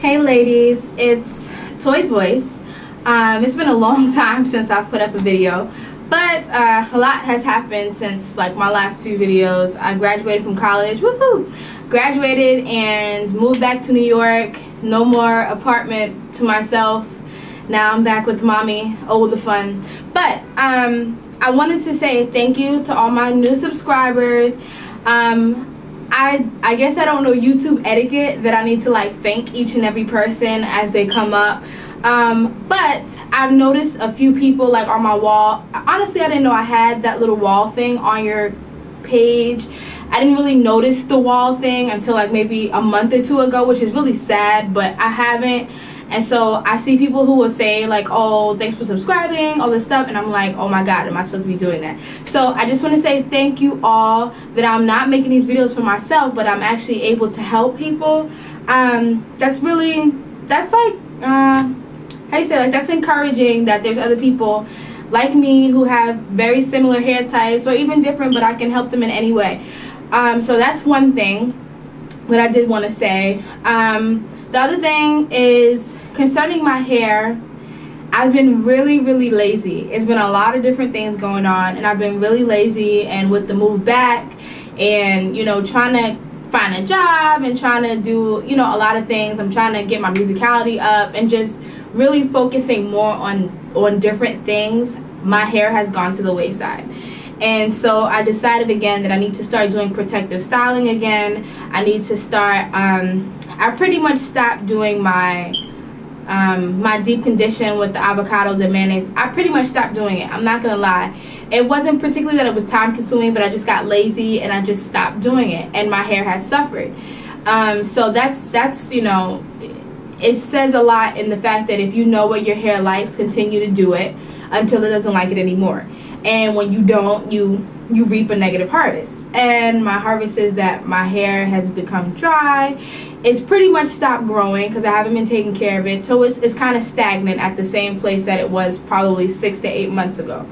Hey ladies, it's Toy's Voice. It's been a long time since I've put up a video, but a lot has happened since like my last few videos. I graduated from college, woohoo! Graduated and moved back to New York. No more apartment to myself. Now I'm back with mommy. Oh, the fun. But I wanted to say thank you to all my new subscribers. I guess I don't know YouTube etiquette that I need to like thank each and every person as they come up. But I've noticed a few people like on my wall. Honestly, I didn't know I had that little wall thing on your page. I didn't really notice the wall thing until like maybe a month or two ago, which is really sad, but I haven't. And so I see people who will say like, oh, thanks for subscribing, all this stuff. And I'm like, oh my God, am I supposed to be doing that? So I just want to say thank you all that I'm not making these videos for myself, but I'm actually able to help people. That's like, how you say, like, that's encouraging that there's other people like me who have very similar hair types or even different, but I can help them in any way. So that's one thing that I did want to say. The other thing is concerning my hair. I've been really lazy. It's been a lot of different things going on, and I've been really lazy, and with the move back and, you know, trying to find a job and trying to do, you know, a lot of things. I'm trying to get my musicality up and just really focusing more on different things. My hair has gone to the wayside. And so I decided again that I need to start doing protective styling again. I need to start, I pretty much stopped doing my my deep condition with the avocado, the mayonnaise. I pretty much stopped doing it. I'm not gonna lie. It wasn't particularly that it was time consuming, but I just got lazy and I just stopped doing it, and my hair has suffered. So that's, you know, it says a lot in the fact that if you know what your hair likes, continue to do it until it doesn't like it anymore. And when you don't, you reap a negative harvest. And my harvest is that my hair has become dry. It's pretty much stopped growing because I haven't been taking care of it. So it's kind of stagnant at the same place that it was probably 6 to 8 months ago.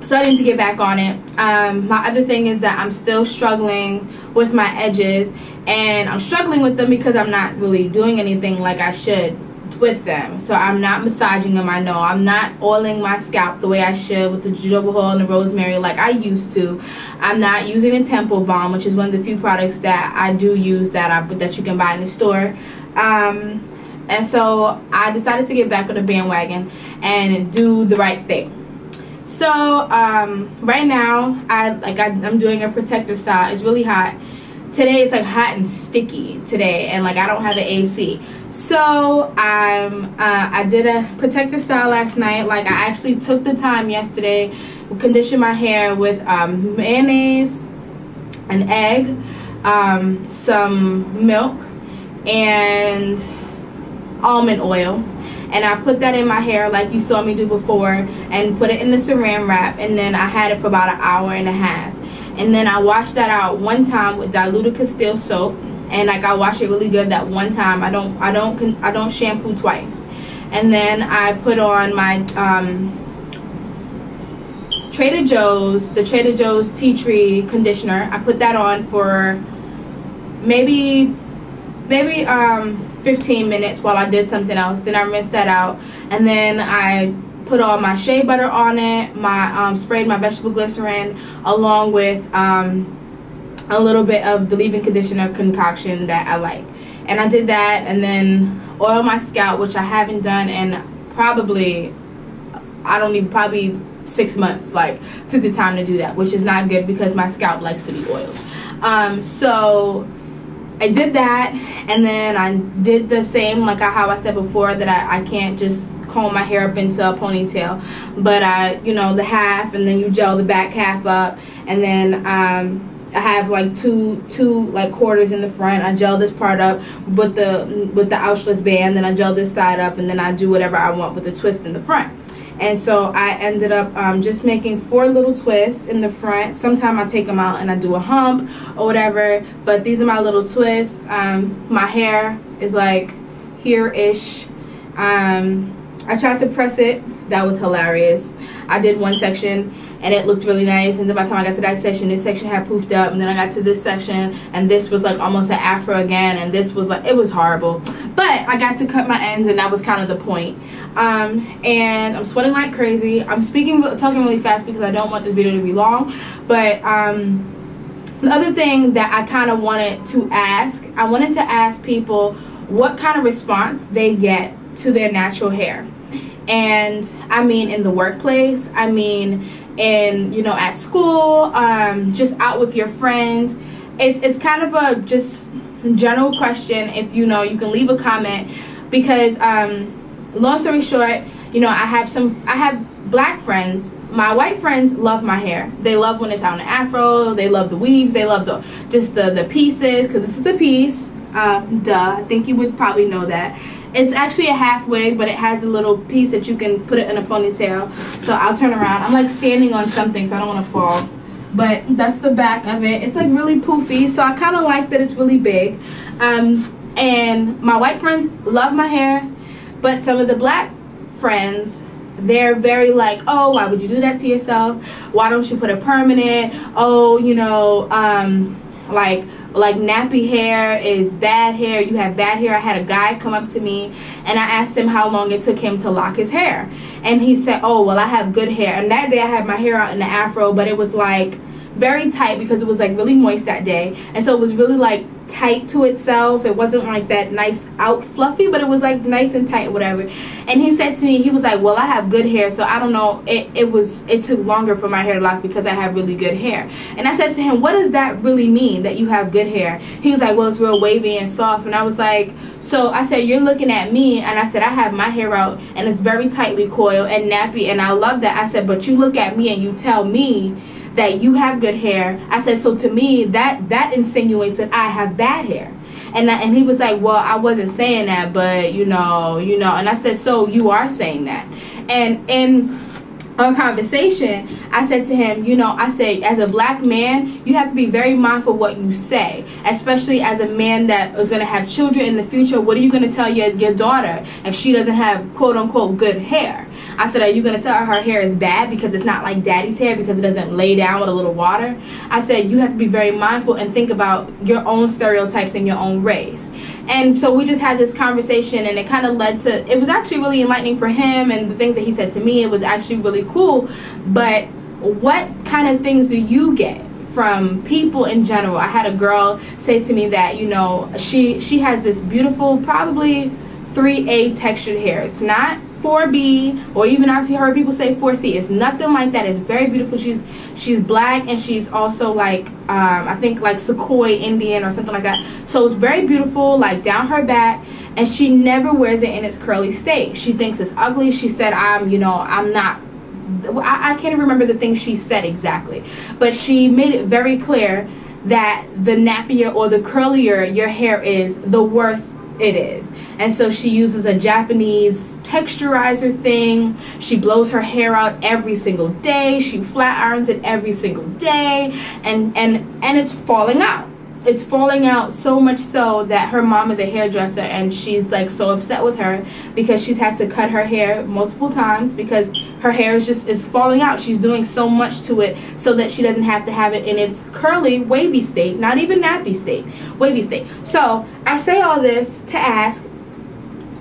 So I need to get back on it. My other thing is that I'm still struggling with my edges. And I'm struggling with them because I'm not really doing anything like I should with them. So I'm not massaging them. I know I'm not oiling my scalp the way I should with the jojoba oil and the rosemary like I used to. I'm not using a temple balm, which is one of the few products that I do use that you can buy in the store. And so I decided to get back on the bandwagon and do the right thing. So right now I'm doing a protective style. It's really hot. Today it's like hot and sticky today, and like I don't have the AC. So I did a protective style last night. Like I actually took the time yesterday, conditioned my hair with mayonnaise, an egg, some milk, and almond oil. And I put that in my hair like you saw me do before, and put it in the saran wrap, and then I had it for about an hour and a half. And then I washed that out one time with diluted Castile soap, and like I wash it really good that one time. I don't shampoo twice. And then I put on my Trader Joe's Tea Tree conditioner. I put that on for maybe 15 minutes while I did something else. Then I rinsed that out, and then I put all my shea butter on it, my sprayed my vegetable glycerin along with a little bit of the leave-in conditioner concoction that I like. And I did that, and then oil my scalp, which I haven't done in probably 6 months. Like, took the time to do that, which is not good because my scalp likes to be oiled. So I did that, and then I did the same like how I said before that I can't just comb my hair up into a ponytail, but you know, the half, and then you gel the back half up, and then I have like two like quarters in the front. I gel this part up with the ouchless band, then I gel this side up, and then I do whatever I want with the twist in the front. And so I ended up just making 4 little twists in the front. Sometimes I take them out and I do a hump or whatever, but these are my little twists. My hair is like here-ish. I tried to press it. That was hilarious. I did one section and it looked really nice, and then by the time I got to that section, this section had poofed up, and then I got to this section and this was like almost an afro again, and this was like, it was horrible. But I got to cut my ends, and that was kind of the point. And I'm sweating like crazy. I'm talking really fast because I don't want this video to be long. But the other thing that I kind of wanted to ask people what kind of response they get to their natural hair. And I mean in the workplace, I mean in, you know, at school, just out with your friends. It's kind of a just general question. If you know, you can leave a comment, because long story short, you know, I have black friends. My white friends love my hair. They love when it's out in an afro. They love the weaves. They love the pieces, because this is a piece. I think you would probably know that. It's actually a half wig, but it has a little piece that you can put it in a ponytail. So I'll turn around. I'm like standing on something, so I don't want to fall. But that's the back of it. It's like really poofy, so I kind of like that it's really big. And my white friends love my hair, but some of the black friends, they're very like, oh, why would you do that to yourself? Why don't you put a permanent? Oh, you know, like nappy hair is bad hair. You have bad hair. I had a guy come up to me and I asked him how long it took him to lock his hair, and he said, oh, well, I have good hair. And that day I had my hair out in the afro, but it was like very tight because it was like really moist that day, and so it was really like tight to itself. It wasn't like that nice out fluffy, but it was like nice and tight, whatever. And he said to me, he was like, well, I have good hair, so I don't know, it took longer for my hair to lock because I have really good hair. And I said to him, what does that really mean, that you have good hair? He was like, well, it's real wavy and soft. And I was like, so I said, you're looking at me, and I said, I have my hair out and it's very tightly coiled and nappy, and I love that. I said, but you look at me and you tell me that you have good hair. I said, so to me that insinuates that I have bad hair. And he was like, well, I wasn't saying that, but you know. And I said, so you are saying that. And in our conversation, I said to him, you know, I said, as a black man, you have to be very mindful what you say, especially as a man that is going to have children in the future. What are you going to tell your daughter if she doesn't have quote unquote good hair? I said, are you going to tell her hair is bad because it's not like daddy's hair, because it doesn't lay down with a little water? I said, you have to be very mindful and think about your own stereotypes and your own race. And so we just had this conversation, and it kind of led to, it was actually really enlightening for him, and the things that he said to me, it was actually really cool. But what kind of things do you get from people in general? I had a girl say to me that, you know, she has this beautiful, probably 3A textured hair. It's not 4B, or even I've heard people say 4C. It's nothing like that. It's very beautiful. She's black, and she's also like I think like Sequoia Indian or something like that. So it's very beautiful, like down her back, and she never wears it in its curly state. She thinks it's ugly. She said, I can't even remember the things she said exactly, but she made it very clear that the nappier or the curlier your hair is, the worse it is. And so she uses a Japanese texturizer thing. She blows her hair out every single day. She flat irons it every single day, and it's falling out. It's falling out so much so that her mom is a hairdresser, and she's like so upset with her because she's had to cut her hair multiple times because her hair is falling out. She's doing so much to it so that she doesn't have to have it in its curly, wavy state, not even nappy state, wavy state. So I say all this to ask,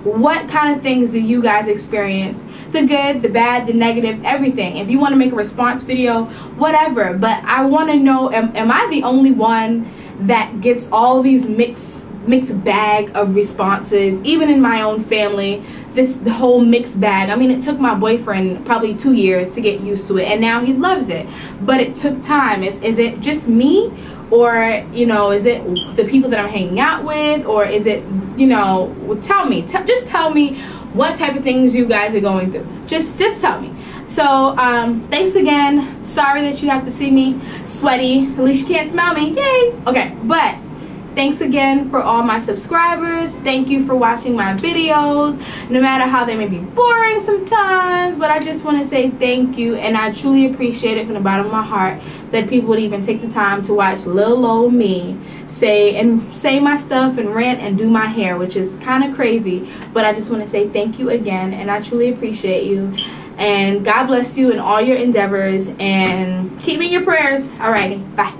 what kind of things do you guys experience? The good, the bad, the negative, everything. If you want to make a response video, whatever. But I want to know, am I the only one that gets all these mixed bag of responses? Even in my own family, the whole mixed bag. I mean, it took my boyfriend probably 2 years to get used to it, and now he loves it. But it took time. Is it just me? Or, you know, is it the people that I'm hanging out with? Or is it, you know, tell me. Just tell me what type of things you guys are going through. Just tell me. So, thanks again. Sorry that you have to see me sweaty. At least you can't smell me. Yay. Okay, but thanks again for all my subscribers. Thank you for watching my videos, no matter how they may be boring sometimes, but I just want to say thank you, and I truly appreciate it from the bottom of my heart that people would even take the time to watch little old me say my stuff and rant and do my hair, which is kind of crazy, but I just want to say thank you again, and I truly appreciate you, and God bless you in all your endeavors, and keep me in your prayers. Alrighty, bye.